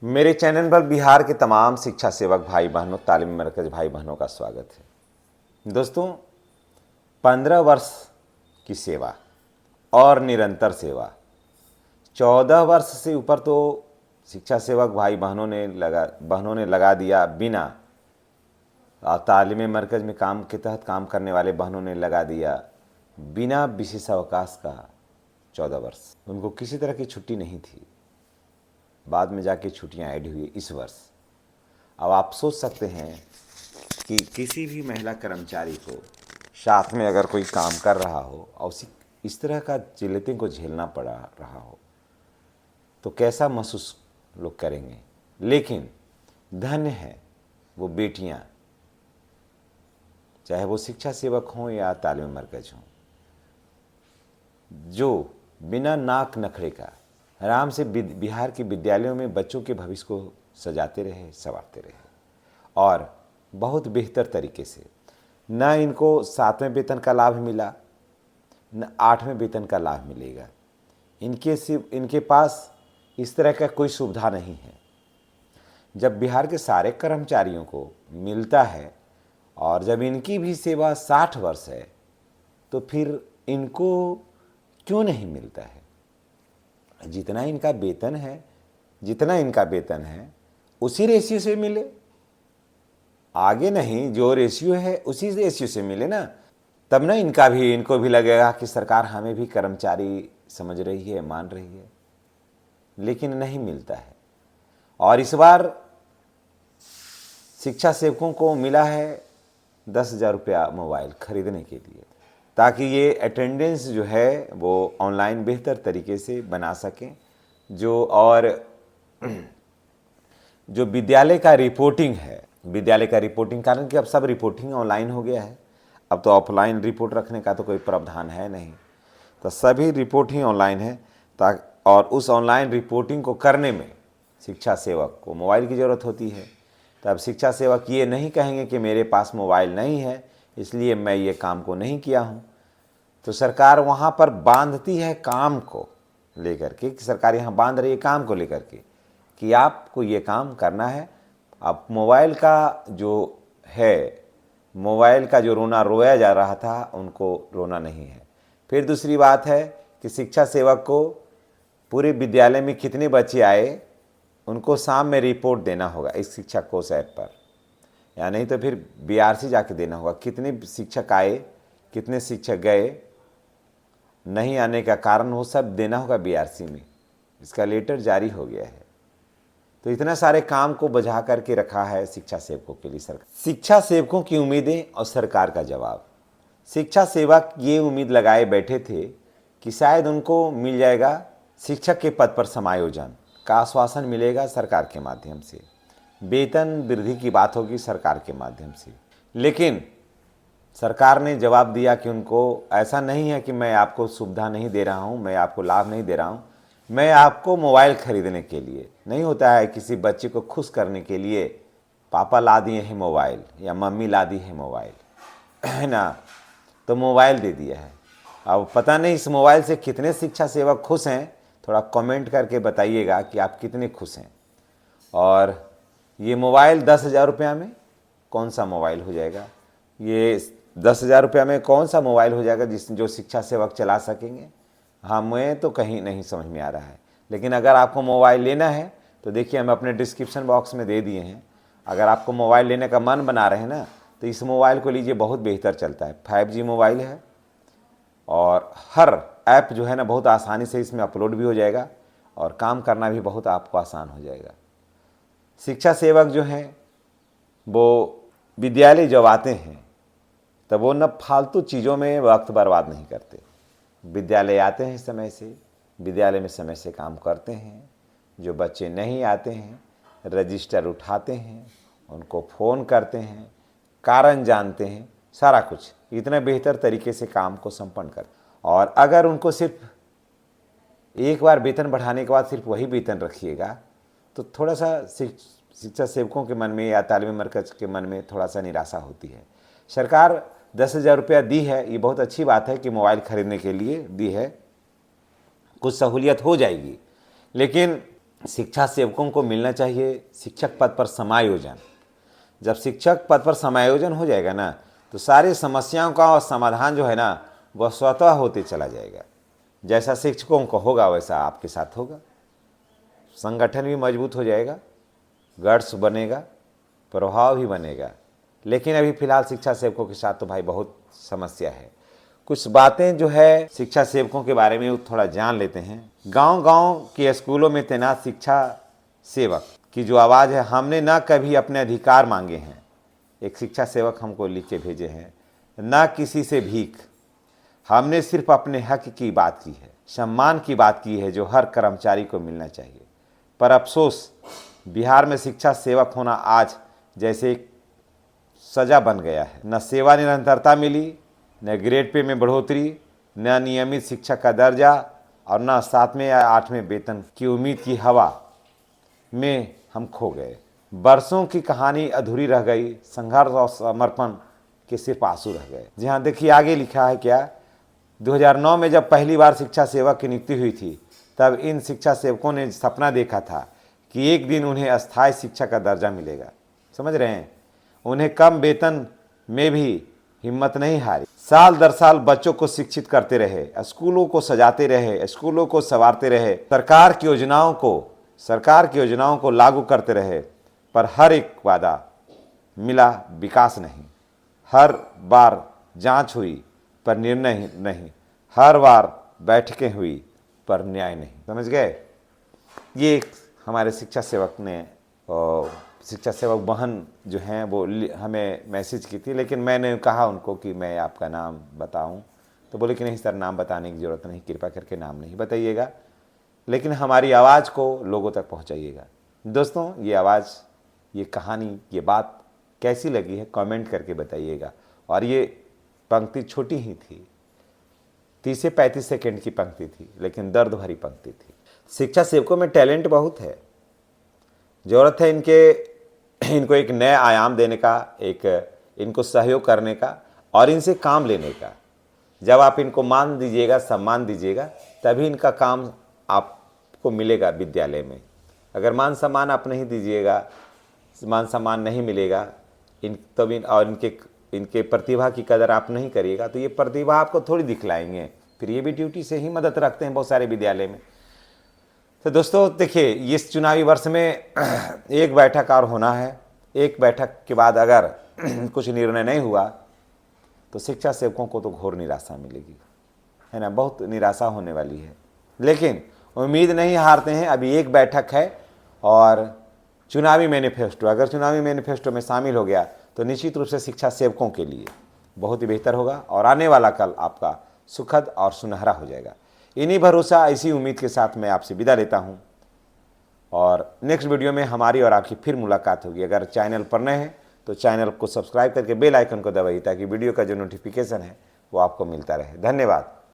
मेरे चैनल पर बिहार के तमाम शिक्षा सेवक भाई बहनों, तालीमी मरकज भाई बहनों का स्वागत है। दोस्तों, 15 वर्ष की सेवा और निरंतर सेवा, 14 वर्ष से ऊपर तो शिक्षा सेवक भाई बहनों ने लगा दिया बिना, तालीमी मरकज में काम के तहत काम करने वाले बहनों ने लगा दिया बिना विशेष अवकाश का 14 वर्ष। उनको किसी तरह की छुट्टी नहीं थी, बाद में जाके छुट्टियां ऐड हुई इस वर्ष। अब आप सोच सकते हैं कि किसी भी महिला कर्मचारी को साथ में अगर कोई काम कर रहा हो और इस तरह का जिल्लतें को झेलना पड़ा रहा हो तो कैसा महसूस लोग करेंगे। लेकिन धन्य है वो बेटियां, चाहे वो शिक्षा सेवक हों या तालीमी मरकज हों, जो बिना नाक नखरे का आराम से बिहार के विद्यालयों में बच्चों के भविष्य को सजाते रहे, संवारते रहे और बहुत बेहतर तरीके से। न इनको 7वें वेतन का लाभ मिला, न 8वें वेतन का लाभ मिलेगा। इनके पास इस तरह का कोई सुविधा नहीं है। जब बिहार के सारे कर्मचारियों को मिलता है और जब इनकी भी सेवा 60 वर्ष है तो फिर इनको क्यों नहीं मिलता है? जितना इनका वेतन है उसी रेशियो से मिले, आगे नहीं। जो रेशियो है उसी रेशियो से मिले ना, तब ना इनको भी लगेगा कि सरकार हमें भी कर्मचारी समझ रही है, मान रही है। लेकिन नहीं मिलता है। और इस बार शिक्षा सेवकों को मिला है 10,000 रुपया मोबाइल खरीदने के लिए, ताकि ये अटेंडेंस जो है वो ऑनलाइन बेहतर तरीके से बना सकें। जो विद्यालय का रिपोर्टिंग है, कारण कि अब सब रिपोर्टिंग ऑनलाइन हो गया है। अब तो ऑफलाइन रिपोर्ट रखने का तो कोई प्रावधान है नहीं, तो सभी रिपोर्टिंग ऑनलाइन है। और उस ऑनलाइन रिपोर्टिंग को करने में शिक्षा सेवक को मोबाइल की ज़रूरत होती है। तब शिक्षा सेवक ये नहीं कहेंगे कि मेरे पास मोबाइल नहीं है इसलिए मैं ये काम को नहीं किया हूँ। तो सरकार वहाँ पर बांधती है काम को लेकर के, कि सरकार यहाँ बांध रही है काम को लेकर के कि आपको ये काम करना है। अब मोबाइल का जो रोना रोया जा रहा था, उनको रोना नहीं है। फिर दूसरी बात है कि शिक्षा सेवक को पूरे विद्यालय में कितने बच्चे आए उनको शाम में रिपोर्ट देना होगा इस शिक्षा कोश ऐप पर, या नहीं तो फिर बीआरसी जाके देना होगा। कितने शिक्षक आए, कितने शिक्षक गए, नहीं आने का कारण वो सब देना होगा बीआरसी में। इसका लेटर जारी हो गया है। तो इतना सारे काम को बजा करके रखा है शिक्षा सेवकों के लिए सरकार। शिक्षा सेवकों की उम्मीदें और सरकार का जवाब। शिक्षा सेवक ये उम्मीद लगाए बैठे थे कि शायद उनको मिल जाएगा शिक्षक के पद पर समायोजन का आश्वासन मिलेगा सरकार के माध्यम से, वेतन वृद्धि की बात होगी सरकार के माध्यम से। लेकिन सरकार ने जवाब दिया कि उनको ऐसा नहीं है कि मैं आपको सुविधा नहीं दे रहा हूँ, मैं आपको लाभ नहीं दे रहा हूँ, मैं आपको मोबाइल खरीदने के लिए नहीं। होता है किसी बच्चे को खुश करने के लिए पापा ला दिए हैं मोबाइल या मम्मी ला दी है मोबाइल, है ना, तो मोबाइल दे दिया है। अब पता नहीं इस मोबाइल से कितने शिक्षा सेवक खुश हैं, थोड़ा कमेंट करके बताइएगा कि आप कितने खुश हैं। और ये मोबाइल 10,000 रुपया में कौन सा मोबाइल हो जाएगा? ये 10,000 रुपया में कौन सा मोबाइल हो जाएगा जो शिक्षा सेवक चला सकेंगे? हमें तो कहीं नहीं समझ में आ रहा है। लेकिन अगर आपको मोबाइल लेना है तो देखिए, हम अपने डिस्क्रिप्शन बॉक्स में दे दिए हैं। अगर आपको मोबाइल लेने का मन बना रहे हैं ना, तो इस मोबाइल को लीजिए, बहुत बेहतर चलता है। 5G मोबाइल है और हर ऐप जो है ना बहुत आसानी से इसमें अपलोड भी हो जाएगा और काम करना भी बहुत आपको आसान हो जाएगा। शिक्षा सेवक जो हैं वो विद्यालय जब आते हैं तब वो न फालतू चीज़ों में वक्त बर्बाद नहीं करते। विद्यालय आते हैं समय से, विद्यालय में समय से काम करते हैं। जो बच्चे नहीं आते हैं रजिस्टर उठाते हैं, उनको फ़ोन करते हैं, कारण जानते हैं, सारा कुछ इतना बेहतर तरीके से काम को संपन्न करते। और अगर उनको सिर्फ एक बार वेतन बढ़ाने के बाद सिर्फ वही वेतन रखिएगा तो थोड़ा सा शिक्षा सेवकों के मन में या तालीमी मरकज के मन में थोड़ा सा निराशा होती है। सरकार 10,000 रुपया दी है, ये बहुत अच्छी बात है कि मोबाइल खरीदने के लिए दी है, कुछ सहूलियत हो जाएगी। लेकिन शिक्षा सेवकों को मिलना चाहिए शिक्षक पद पर समायोजन। जब शिक्षक पद पर समायोजन हो जाएगा ना, तो सारी समस्याओं का समाधान जो है ना वह स्वतः होते चला जाएगा। जैसा शिक्षकों को होगा वैसा आपके साथ होगा, संगठन भी मजबूत हो जाएगा, गट्स बनेगा, प्रभाव भी बनेगा। लेकिन अभी फ़िलहाल शिक्षा सेवकों के साथ तो भाई बहुत समस्या है। कुछ बातें जो है शिक्षा सेवकों के बारे में थोड़ा जान लेते हैं। गांव-गांव के स्कूलों में तैनात शिक्षा सेवक की जो आवाज़ है, हमने ना कभी अपने अधिकार मांगे हैं। एक शिक्षा सेवक हमको लिख के भेजे हैं, ना किसी से भीख, हमने सिर्फ अपने हक की बात की है, सम्मान की बात की है जो हर कर्मचारी को मिलना चाहिए। पर अफसोस, बिहार में शिक्षा सेवक होना आज जैसे एक सजा बन गया है। न सेवा निरंतरता मिली, न ग्रेड पे में बढ़ोतरी, न नियमित शिक्षक का दर्जा, और न 7वें या 8वें वेतन की उम्मीद की हवा में हम खो गए। बरसों की कहानी अधूरी रह गई, संघर्ष और समर्पण के सिर्फ आंसू रह गए। जी हाँ, देखिए आगे लिखा है क्या। 2009 में जब पहली बार शिक्षा सेवक की नियुक्ति हुई थी, तब इन शिक्षा सेवकों ने सपना देखा था कि एक दिन उन्हें अस्थायी शिक्षा का दर्जा मिलेगा। समझ रहे हैं, उन्हें कम वेतन में भी हिम्मत नहीं हारी। साल दर साल बच्चों को शिक्षित करते रहे, स्कूलों को सजाते रहे, स्कूलों को संवारते रहे, सरकार की योजनाओं को लागू करते रहे, पर हर एक वादा मिला, विकास नहीं। हर बार जांच हुई पर निर्णय नहीं, हर बार बैठकें हुई पर न्याय नहीं। समझ गए। ये हमारे शिक्षा सेवक ने, शिक्षा सेवक बहन जो हैं वो हमें मैसेज की थी, लेकिन मैंने कहा उनको कि मैं आपका नाम बताऊं, तो बोले कि नहीं सर, नाम बताने की ज़रूरत नहीं, कृपा करके नाम नहीं बताइएगा, लेकिन हमारी आवाज़ को लोगों तक पहुंचाइएगा। दोस्तों, ये आवाज़, ये कहानी, ये बात कैसी लगी है कमेंट करके बताइएगा। और ये पंक्ति छोटी ही थी, 30 से 35 सेकेंड की पंक्ति थी, लेकिन दर्द भरी पंक्ति थी। शिक्षा सेवकों में टैलेंट बहुत है, ज़रूरत है इनको एक नया आयाम देने का, इनको सहयोग करने का और इनसे काम लेने का। जब आप इनको मान दीजिएगा, सम्मान दीजिएगा, तभी इनका काम आपको मिलेगा विद्यालय में। अगर मान सम्मान आप नहीं दीजिएगा, मान सम्मान नहीं मिलेगा, इनके प्रतिभा की कदर आप नहीं करिएगा, तो ये प्रतिभा आपको थोड़ी दिखलाएंगे। फिर ये भी ड्यूटी से ही मदद रखते हैं बहुत सारे विद्यालय में। तो दोस्तों देखिए, इस चुनावी वर्ष में एक बैठक और होना है। एक बैठक के बाद अगर कुछ निर्णय नहीं हुआ तो शिक्षा सेवकों को तो घोर निराशा मिलेगी, है ना, बहुत निराशा होने वाली है। लेकिन उम्मीद नहीं हारते हैं। अभी एक बैठक है और चुनावी मैनिफेस्टो, अगर चुनावी मैनिफेस्टो में शामिल हो गया तो निश्चित रूप से शिक्षा सेवकों के लिए बहुत ही बेहतर होगा और आने वाला कल आपका सुखद और सुनहरा हो जाएगा। इन्हीं भरोसा, इसी उम्मीद के साथ मैं आपसे विदा लेता हूं और नेक्स्ट वीडियो में हमारी और आपकी फिर मुलाकात होगी। अगर चैनल पर नए हैं तो चैनल को सब्सक्राइब करके बेल आइकन को दबाइए ताकि वीडियो का जो नोटिफिकेशन है वो आपको मिलता रहे। धन्यवाद।